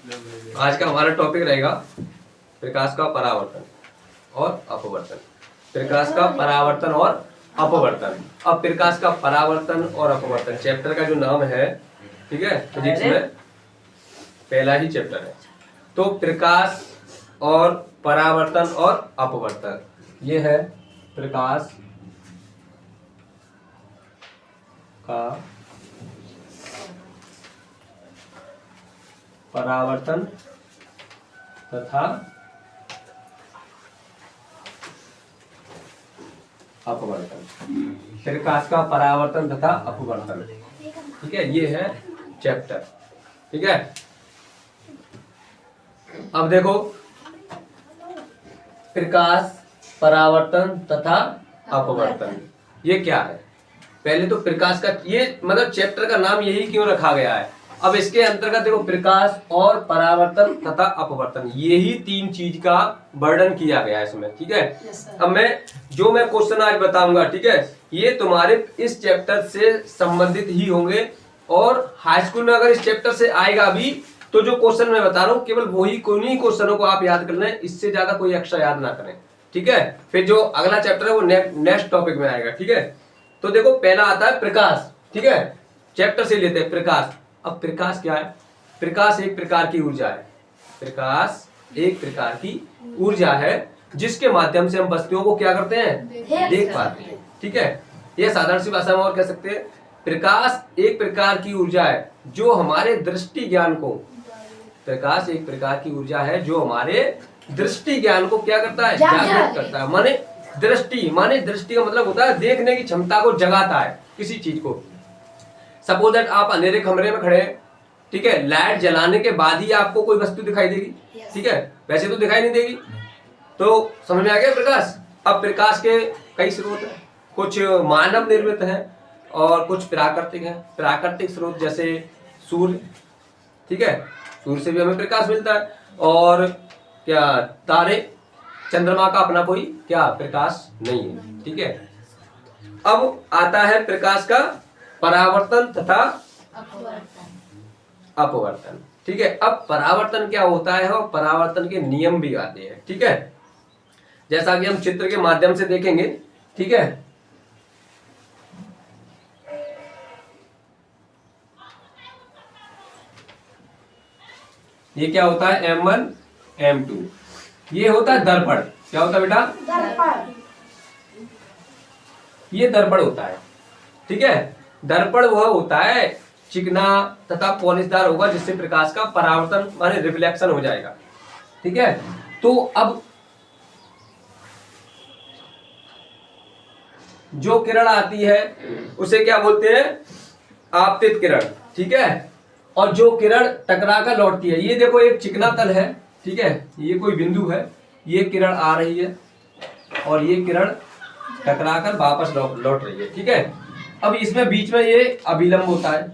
आज का हमारा टॉपिक रहेगा प्रकाश का परावर्तन और अपवर्तन। प्रकाश का परावर्तन और अपवर्तन। अब प्रकाश का परावर्तन और अपवर्तन चैप्टर का जो नाम है, ठीक है, फिजिक्स में पहला ही चैप्टर है। तो प्रकाश और परावर्तन और अपवर्तन, ये है प्रकाश का परावर्तन तथा अपवर्तन। प्रकाश का परावर्तन तथा अपवर्तन, ठीक है, ये है चैप्टर। ठीक है, अब देखो प्रकाश परावर्तन तथा अपवर्तन ये क्या है। पहले तो प्रकाश का ये मतलब चैप्टर का नाम यही क्यों रखा गया है। अब इसके अंतर्गत देखो प्रकाश और परावर्तन तथा अपवर्तन, यही तीन चीज का वर्णन किया गया है इसमें। ठीक है, अब मैं क्वेश्चन आज बताऊंगा, ठीक है, ये तुम्हारे इस चैप्टर से संबंधित ही होंगे। और हाई स्कूल में अगर इस चैप्टर से आएगा भी तो जो क्वेश्चन मैं बता रहा हूँ केवल वही उन्हीं क्वेश्चनों को आप याद कर लें, इससे ज्यादा कोई एक्स्ट्रा याद ना करें। ठीक है, फिर जो अगला चैप्टर है वो नेक्स्ट टॉपिक में आएगा। ठीक है, तो देखो पहला आता है प्रकाश। ठीक है, चैप्टर से लेते हैं प्रकाश। अब प्रकाश क्या है। प्रकाश एक प्रकार की ऊर्जा है। प्रकाश एक प्रकार की ऊर्जा है जिसके माध्यम से हम वस्तुओं को क्या करते हैं, देख पाते हैं। ठीक है, यह साधारण सी भाषा में और कह सकते हैं प्रकाश एक प्रकार की ऊर्जा है जो हमारे दृष्टि ज्ञान को, प्रकाश एक प्रकार की ऊर्जा है जो हमारे दृष्टि ज्ञान को क्या करता है, जागृत करता है। माने दृष्टि का मतलब होता है देखने की क्षमता को जगाता है किसी चीज को। सपोज दैट आप अंधेरे कमरे में खड़े हैं, ठीक है, लाइट जलाने के बाद ही आपको कोई वस्तु दिखाई देगी। ठीक है, वैसे तो दिखाई नहीं देगी। तो समझ में आ गया प्रकाश। अब प्रकाश के कई स्रोत हैं, कुछ मानव निर्मित हैं और कुछ प्राकृतिक हैं। प्राकृतिक स्रोत जैसे सूर्य, ठीक है, सूर्य से भी हमें प्रकाश मिलता है। और क्या तारे, चंद्रमा का अपना कोई क्या प्रकाश नहीं है। ठीक है, अब आता है प्रकाश का परावर्तन तथा अपवर्तन। ठीक है, अब परावर्तन क्या होता है और परावर्तन के नियम भी आते हैं। ठीक है, जैसा कि हम चित्र के माध्यम से देखेंगे। ठीक है, ये क्या होता है M1 M2, ये होता है दर्पण। क्या होता है बेटा, दर्पण। ये दर्पण होता है। ठीक है, दर्पण वह होता है चिकना तथा पॉलिशदार होगा जिससे प्रकाश का परावर्तन माने रिफ्लेक्शन हो जाएगा। ठीक है, तो अब जो किरण आती है उसे क्या बोलते हैं, आपतित किरण। ठीक है, और जो किरण टकरा कर लौटती है, ये देखो एक चिकना तल है। ठीक है, ये कोई बिंदु है, ये किरण आ रही है और ये किरण टकरा कर वापस लौट रही है। ठीक है, अब इसमें बीच में ये अभिलंब होता है।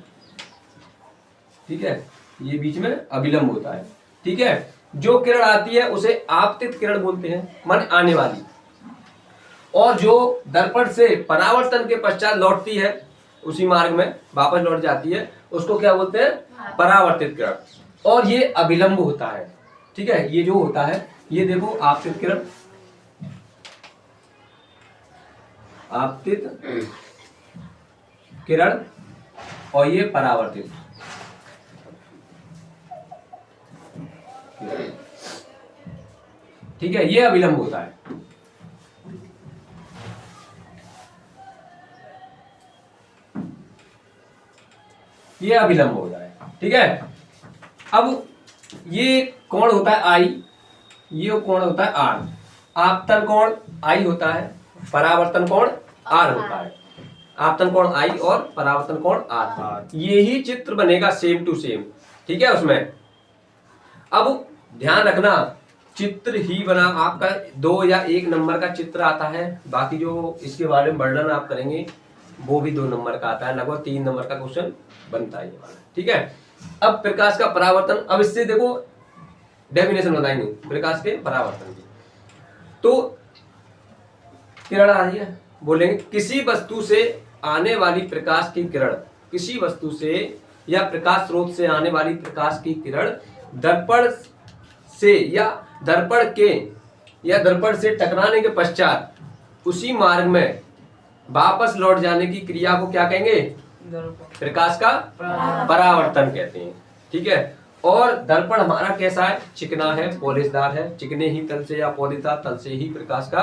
ठीक है, ये बीच में अभिलंब होता है। ठीक है, जो किरण आती है उसे आपतित किरण बोलते हैं, माने आने वाली। और जो दर्पण से परावर्तन के पश्चात लौटती है, उसी मार्ग में वापस लौट जाती है, उसको क्या बोलते हैं, परावर्तित किरण। और ये अभिलंब होता है। ठीक है, ये जो होता है, ये देखो आपतित किरण, आपतित किरण, और ये परावर्तित। ठीक है, ये अभिलंब होता है। ये अभिलंब होता है। ठीक है, अब ये कोण होता है आई, ये कोण होता है आर। आपतन कोण आई होता है, परावर्तन कोण आर होता है। आपतन कोण आई और परावर्तन कोण आर। यही चित्र बनेगा सेम टू सेम। ठीक है, उसमें अब ध्यान रखना चित्र ही बना आपका 2 या 1 नंबर का चित्र आता है, बाकी जो इसके बारे में वर्णन आप करेंगे वो भी 2 नंबर का आता है। लगभग 3 नंबर का क्वेश्चन बनता है ये वाला। ठीक है, अब प्रकाश का परावर्तन, अब इससे देखो डेफिनेशन बताएंगे प्रकाश के परावर्तन की। तो किरण आ रही है, बोलेंगे किसी वस्तु से आने वाली प्रकाश की किरण, किसी वस्तु से या प्रकाश स्रोत से आने वाली प्रकाश की किरण दर्पण से या दर्पण से टकराने के पश्चात उसी मार्ग में वापस लौट जाने की क्रिया को क्या कहेंगे? प्रकाश का परावर्तन कहते हैं। ठीक है। और दर्पण हमारा कैसा है? चिकना है, पॉलिशदार है। चिकने ही तल से या पॉलिशदार तल से ही प्रकाश का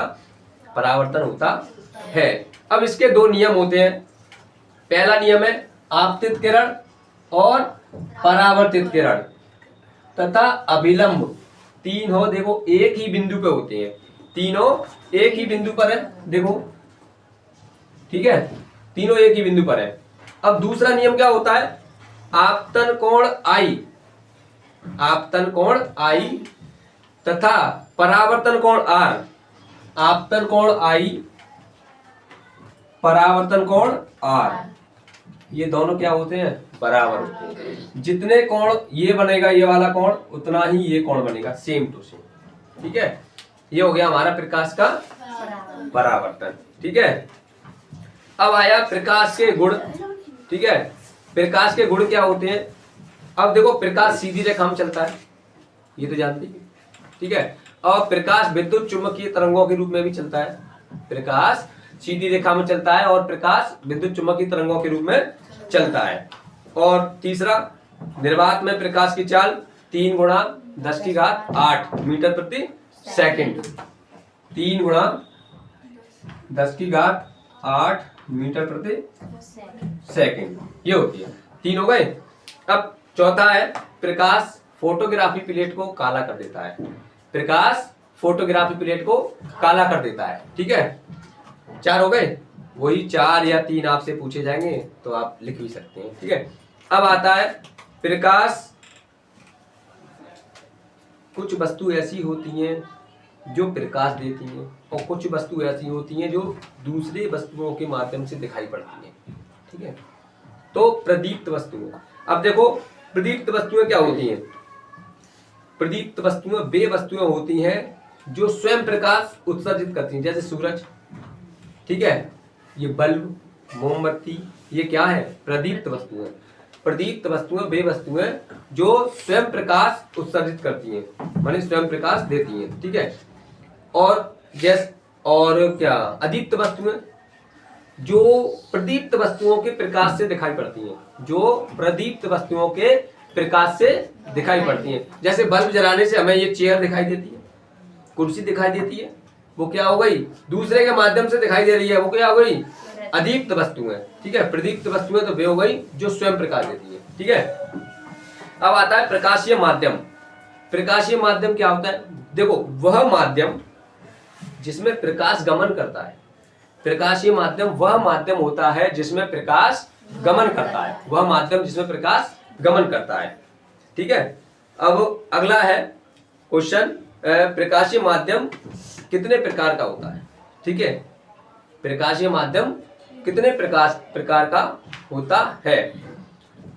परावर्तन होता है। अब इसके दो नियम होते हैं। पहला नियम है आपतित किरण और परावर्तित किरण तथा अभिलंब। तीन हो, देखो एक ही बिंदु पे होते हैं, तीनों एक ही बिंदु पर है, देखो। ठीक है, तीनों एक ही बिंदु पर है। अब दूसरा नियम क्या होता है? आपतन कोण I तथा परावर्तन कोण R। आपतन कोण I, परावर्तन कोण R, ये दोनों क्या होते हैं? बराबर होते हैं। जितने कोण ये बनेगा, ये वाला कोण, उतना ही ये कोण बनेगा, सेम टू सेम। ठीक है, ये हो गया हमारा प्रकाश का परावर्तन। ठीक है। अब आया प्रकाश के गुण। ठीक है, प्रकाश के गुण क्या होते हैं? अब देखो, प्रकाश सीधी रेखा में चलता है, ये तो जानते हैं। ठीक है। और प्रकाश विद्युत चुम्बकीय तरंगों के रूप में भी चलता है। प्रकाश सीधी रेखा में चलता है और प्रकाश विद्युत चुम्बकीय तरंगों के रूप में चलता है। और तीसरा, निर्वात में प्रकाश की चाल 3 गुणा 10⁸ मीटर प्रति सेकंड। 3 गुणा 10⁸ मीटर प्रति सेकंड, ये होती है। 3 हो गए। अब चौथा है प्रकाश फोटोग्राफी प्लेट को काला कर देता है। प्रकाश फोटोग्राफी प्लेट को काला कर देता है। ठीक है, 4 हो गए। वही 4 या 3 आपसे पूछे जाएंगे तो आप लिख भी सकते हैं। ठीक है। अब आता है प्रकाश। कुछ वस्तु ऐसी होती हैं जो प्रकाश देती हैं और कुछ वस्तु ऐसी होती हैं जो दूसरे वस्तुओं के माध्यम से दिखाई पड़ती हैं। ठीक है। तो प्रदीप्त वस्तुएं। अब देखो, प्रदीप्त वस्तुएं क्या होती हैं? प्रदीप्त वस्तुएं वे वस्तुएं होती हैं जो स्वयं प्रकाश उत्सर्जित करती हैं, जैसे सूरज। ठीक है, ये बल्ब, मोमबत्ती, ये क्या है? प्रदीप्त वस्तुएं। प्रदीप्त वस्तुएं वे वस्तुएं जो स्वयं प्रकाश उत्सर्जित करती हैं, माने स्वयं प्रकाश देती हैं। ठीक है। और क्या? अदीप्त वस्तुएं, जो प्रदीप्त वस्तुओं के प्रकाश से दिखाई पड़ती हैं, जो प्रदीप्त वस्तुओं के प्रकाश से दिखाई पड़ती हैं। जैसे बल्ब जलाने से हमें ये चेयर दिखाई देती है, कुर्सी दिखाई देती है, वो क्या हो गई? दूसरे के माध्यम से दिखाई दे रही है, वो क्या हो गई? अदीप्त वस्तुएं। ठीक है। प्रदीप्त वस्तुएं तो वे हो गई जो स्वयं प्रकाश देती है। ठीक है। अब आता है प्रकाशीय माध्यम। प्रकाशीय माध्यम क्या होता है? देखो, वह माध्यम जिसमें प्रकाश गमन करता है। प्रकाशीय माध्यम वह माध्यम होता है जिसमें प्रकाश गमन करता है, वह माध्यम जिसमें प्रकाश गमन करता है। ठीक है। अब अगला है क्वेश्चन, प्रकाशीय माध्यम कितने प्रकार का होता है? ठीक है, प्रकाशीय माध्यम कितने प्रकार का होता है?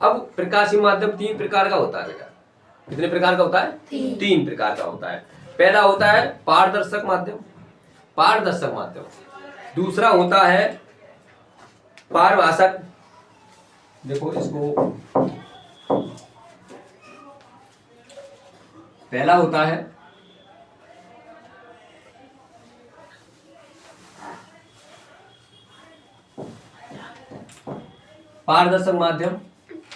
अब प्रकाशीय माध्यम 3 प्रकार का होता है बेटा। कितने प्रकार का होता है? 3 प्रकार का होता है। पहला होता है पारदर्शक माध्यम, पारदर्शक माध्यम। दूसरा होता है पारभाषक। देखो इसको, पहला होता है पारदर्शक माध्यम,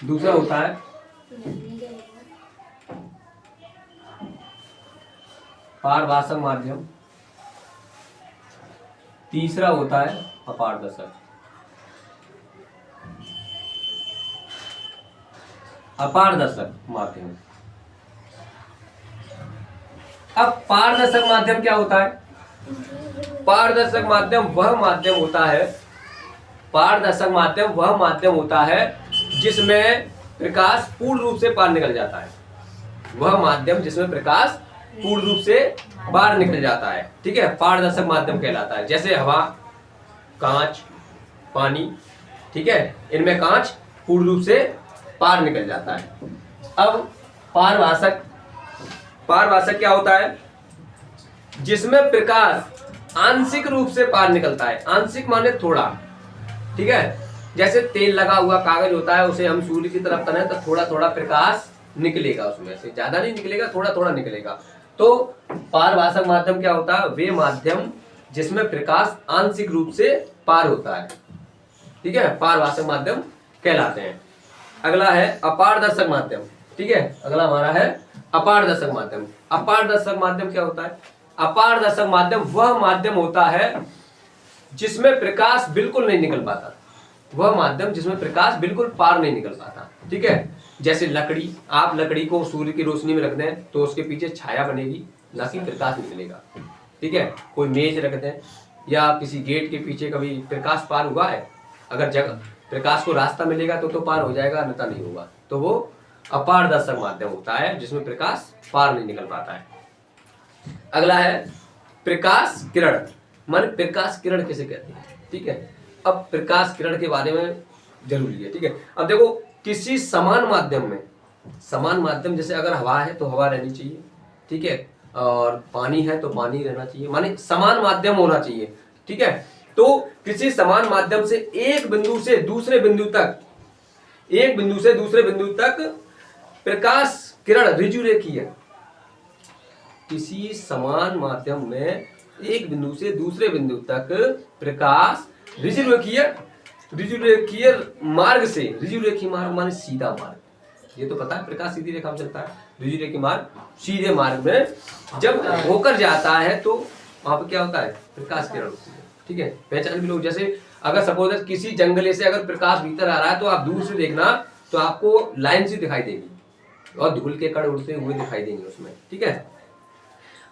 दूसरा होता है पारभाषक माध्यम, तीसरा होता है अपारदर्शक। अपारदर्शक माध्यम। अब पारदर्शक माध्यम क्या होता है? पारदर्शक माध्यम वह माध्यम होता है, पारदर्शक माध्यम वह माध्यम होता है जिसमें प्रकाश पूर्ण रूप से बाहर निकल जाता है। वह माध्यम जिसमें प्रकाश पूर्ण रूप से बाहर निकल जाता है। ठीक है, पारदर्शक माध्यम कहलाता है। जैसे हवा, कांच, पानी। ठीक है, इनमें कांच पूर्ण रूप से बाहर निकल जाता है। अब पारभाषक, पारभाषक क्या होता है? जिसमें प्रकाश आंशिक रूप से बाहर निकलता है। आंशिक माने थोड़ा। ठीक है, जैसे तेल लगा हुआ कागज होता है, उसे हम सूर्य की तरफ तने तो थोड़ा थोड़ा प्रकाश निकलेगा, उसमें से ज्यादा नहीं निकलेगा, थोड़ा थोड़ा निकलेगा। तो पारभाषक माध्यम क्या होता है? वे माध्यम जिसमें प्रकाश आंशिक रूप से पार होता है, ठीक है, पारभाषक माध्यम कहलाते हैं। अगला है अपारदर्शक माध्यम, ठीक है, अगला हमारा है अपारदर्शक माध्यम। अपारदर्शक माध्यम क्या होता है? अपारदर्शक माध्यम वह माध्यम होता है जिसमें प्रकाश बिल्कुल नहीं निकल पाता, वह माध्यम जिसमें प्रकाश बिल्कुल पार नहीं निकल पाता, ठीक है। जैसे लकड़ी, आप लकड़ी को सूर्य की रोशनी में रख दें तो उसके पीछे छाया बनेगी, ना कि प्रकाश निकलेगा, ठीक है। कोई मेज रख दें या किसी गेट के पीछे, कभी प्रकाश पार हुआ है? अगर जगह प्रकाश को रास्ता मिलेगा तो पार हो जाएगा, अन्यथा नहीं होगा। तो वो अपारदर्शक माध्यम होता है जिसमें प्रकाश पार नहीं निकल पाता है। अगला है प्रकाश किरण, माने प्रकाश किरण किसे कहते हैं, ठीक है। अब प्रकाश किरण के बारे में जरूरी है, ठीक है। अब देखो किसी समान माध्यम में, समान माध्यम जैसे अगर हवा है तो हवा रहनी चाहिए, ठीक है, और पानी है तो पानी रहना चाहिए, माने समान माध्यम होना चाहिए, ठीक है। तो किसी समान माध्यम से एक बिंदु से दूसरे बिंदु तक, एक बिंदु से दूसरे बिंदु तक प्रकाश किरण ऋजुरेखीय, किसी समान माध्यम में एक बिंदु से दूसरे बिंदु तक प्रकाश ऋजुरेखीय, ऋजुरेखीय मार्ग से, ऋजुरेखीय मार्ग माने सीधा मार्ग, ये तो पता है प्रकाश सीधी रेखा में चलता है, ऋजुरेखीय मार्ग सीधे मार्ग में जब होकर जाता है तो वहां पर क्या होता है? प्रकाश किरण होती है, ठीक है। पहचान भी लोग, जैसे अगर सपोज किसी जंगले से अगर प्रकाश भीतर आ रहा है तो आप दूर से देखना तो आपको लाइन सी दिखाई देगी और धूल के कण उड़ते हुए दिखाई देंगे उसमें, ठीक है।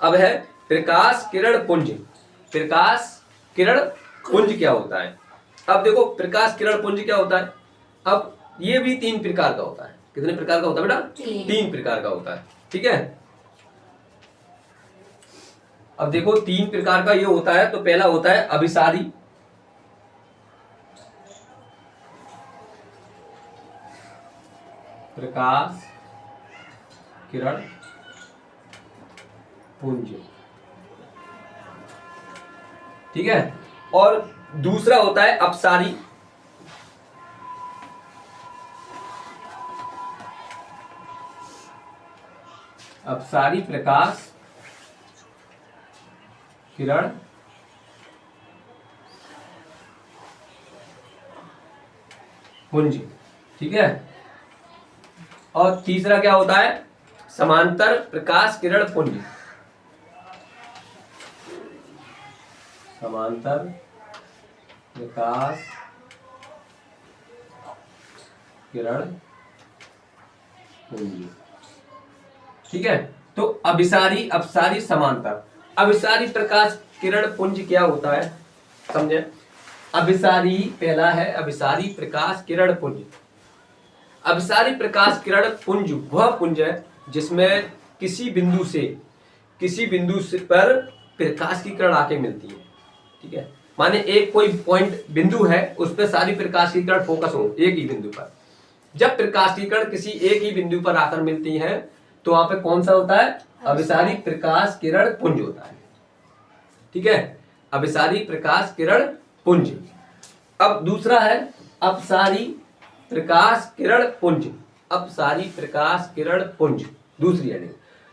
अब है प्रकाश किरण पुंज। प्रकाश किरण पुंज क्या होता है? अब देखो प्रकाश किरण पुंज क्या होता है? अब ये भी 3 प्रकार का होता है। कितने प्रकार का होता है बेटा? 3 प्रकार का होता है, ठीक है। अब देखो 3 प्रकार का ये होता है। तो पहला होता है अभिसारी, प्रकाश किरण पुंज, ठीक है। और दूसरा होता है अपसारी, अपसारी प्रकाश किरण पुंज, ठीक है। और तीसरा क्या होता है? समांतर प्रकाश किरण पुंज, समांतर प्रकाश किरण पुंज, ठीक है। तो अभिसारी, अपसारी, समांतर। अभिसारी प्रकाश किरण पुंज क्या होता है समझे? अभिसारी पहला है अभिसारी प्रकाश किरण पुंज। अभिसारी प्रकाश किरण पुंज वह पुंज है जिसमें किसी बिंदु से पर प्रकाश की किरण आके मिलती है, ठीक है। माने एक कोई पॉइंट बिंदु है, उस पर सारी प्रकाश की किरण फोकस हो एक ही बिंदु पर। जब प्रकाश की किरण किसी एक ही बिंदु पर आकर मिलती है तो वहां पे कौन सा होता है? अभिसारी प्रकाश किरण पुंज होता है, ठीक है। अभिसारी प्रकाश किरण पुंज। अब दूसरा है अपसारी प्रकाश किरण पुंज। अपसारी प्रकाश किरण पुंज दूसरी है।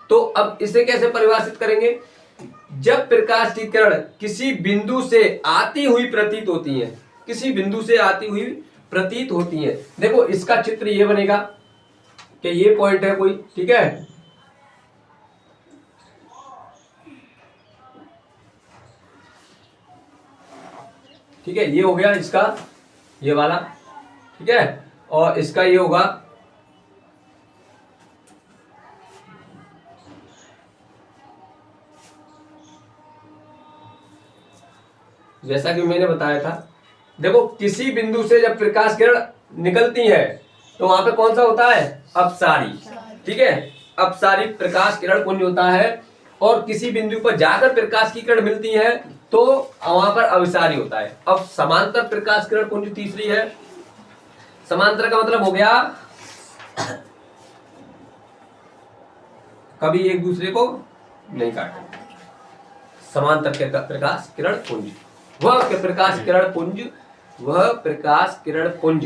तो अब इसे कैसे परिभाषित करेंगे? जब प्रकाश की किरण किसी बिंदु से आती हुई प्रतीत होती है, किसी बिंदु से आती हुई प्रतीत होती है। देखो इसका चित्र ये बनेगा कि ये पॉइंट है कोई, ठीक है। ठीक है, ये हो गया इसका ये वाला, ठीक है। और इसका ये होगा जैसा कि मैंने बताया था। देखो किसी बिंदु से जब प्रकाश किरण निकलती है तो वहां पे कौन सा होता है? अपसारी, ठीक है। अपसारी प्रकाश किरण पुंज होता है। और किसी बिंदु पर जाकर प्रकाश की किरण मिलती है तो वहां पर अभिसारी होता है। अब समांतर प्रकाश किरण पुंज तीसरी है। समांतर का मतलब हो गया कभी एक दूसरे को नहीं काटते। समांतर प्रकाश किरण पुंज वह प्रकाश किरण पुंज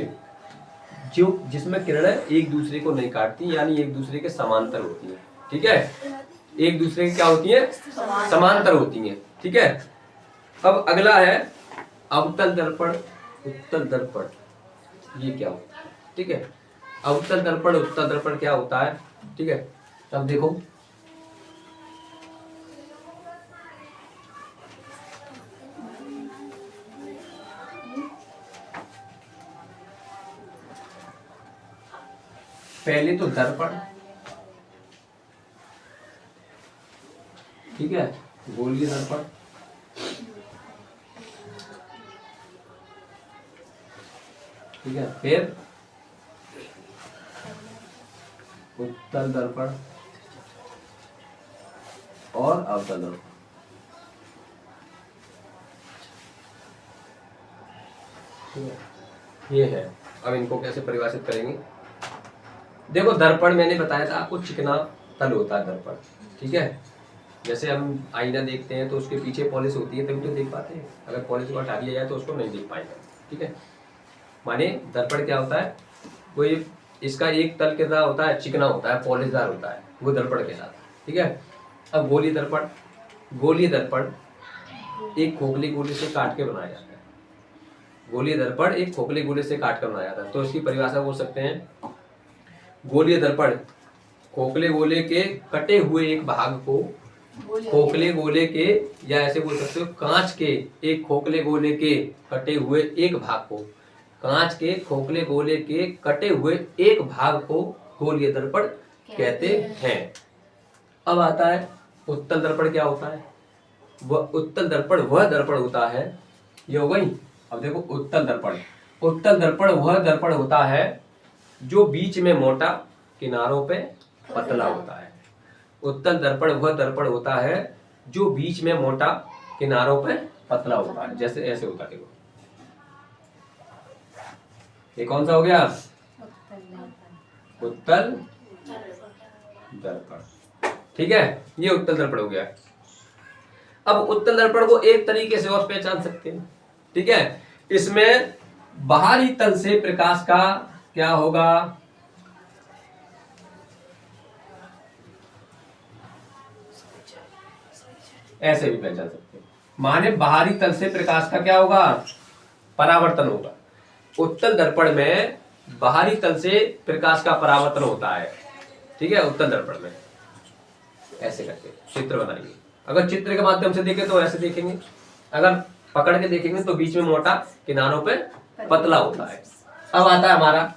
जो जिसमें किरणें एक दूसरे को नहीं काटती, यानी एक दूसरे के समांतर होती हैं। ठीक है, एक दूसरे की क्या होती है, समांतर होती हैं। ठीक है, अब अगला है अवतल दर्पण, उत्तल दर्पण। ये क्या होता है? ठीक है, अवतल दर्पण उत्तल दर्पण क्या होता है? ठीक है, अब देखो पहले तो दर्पण, ठीक है, गोलीय दर्पण, ठीक है, फिर उत्तल दर्पण और अवतल दर्पण। ठीक है, ये है। अब इनको कैसे परिभाषित करेंगे? देखो दर्पण मैंने बताया था आपको, चिकना तल होता है दर्पण। ठीक है, जैसे हम आईना देखते हैं तो उसके पीछे पॉलिश होती है तभी तो देख पाते हैं, अगर पॉलिश को हटा दिया जाए तो उसको नहीं देख पाएंगे। ठीक है, माने दर्पण क्या होता है, कोई इसका एक तल कैसा होता है, चिकना होता है, पॉलिशदार होता है, वो दर्पण कहलाता है। ठीक है, अब गोली दर्पण, गोली दर्पण एक खोखली गोले से काट के बनाया जाता है। गोलीय दर्पण एक खोखले गोले से काट कर बनाया जाता है, तो इसकी परिभाषा बोल सकते हैं, गोलीय दर्पण खोखले गोले के कटे हुए एक भाग को, खोखले गोले के, या ऐसे बोल सकते हो कांच के एक खोखले गोले के कटे हुए एक भाग को, कांच के खोखले गोले के कटे हुए एक भाग को गोलीय दर्पण कहते हैं। अब आता है उत्तल दर्पण। क्या होता है? वह उत्तल दर्पण वह दर्पण होता है, ये हो गई। अब देखो उत्तल दर्पण, उत्तल दर्पण वह दर्पण होता है जो बीच में मोटा, किनारों पे पतला होता है। उत्तल दर्पण वह दर्पण होता है जो बीच में मोटा, किनारों पे पतला होता है। जैसे ऐसे होता है, देखो ये कौन सा हो गया? उत्तल दर्पण। ठीक है, ये उत्तल दर्पण हो गया। अब उत्तल दर्पण को एक तरीके से और पहचान सकते हैं। ठीक है, इसमें बाहरी तल से प्रकाश का क्या होगा? ऐसे भी पहचान सकते हैं, माने बाहरी तल से प्रकाश का क्या होगा? परावर्तन होगा। उत्तल दर्पण में बाहरी तल से प्रकाश का परावर्तन होता है। ठीक है, उत्तल दर्पण में ऐसे करके चित्र बनाएंगे। अगर चित्र के माध्यम से देखें तो ऐसे देखेंगे, अगर पकड़ के देखेंगे तो बीच में मोटा, किनारों पे पतला होता है। अब आता है हमारा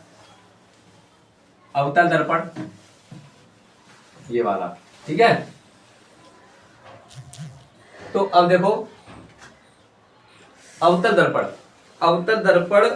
अवतल दर्पण, ये वाला। ठीक है, तो अब देखो अवतल दर्पण, अवतल दर्पण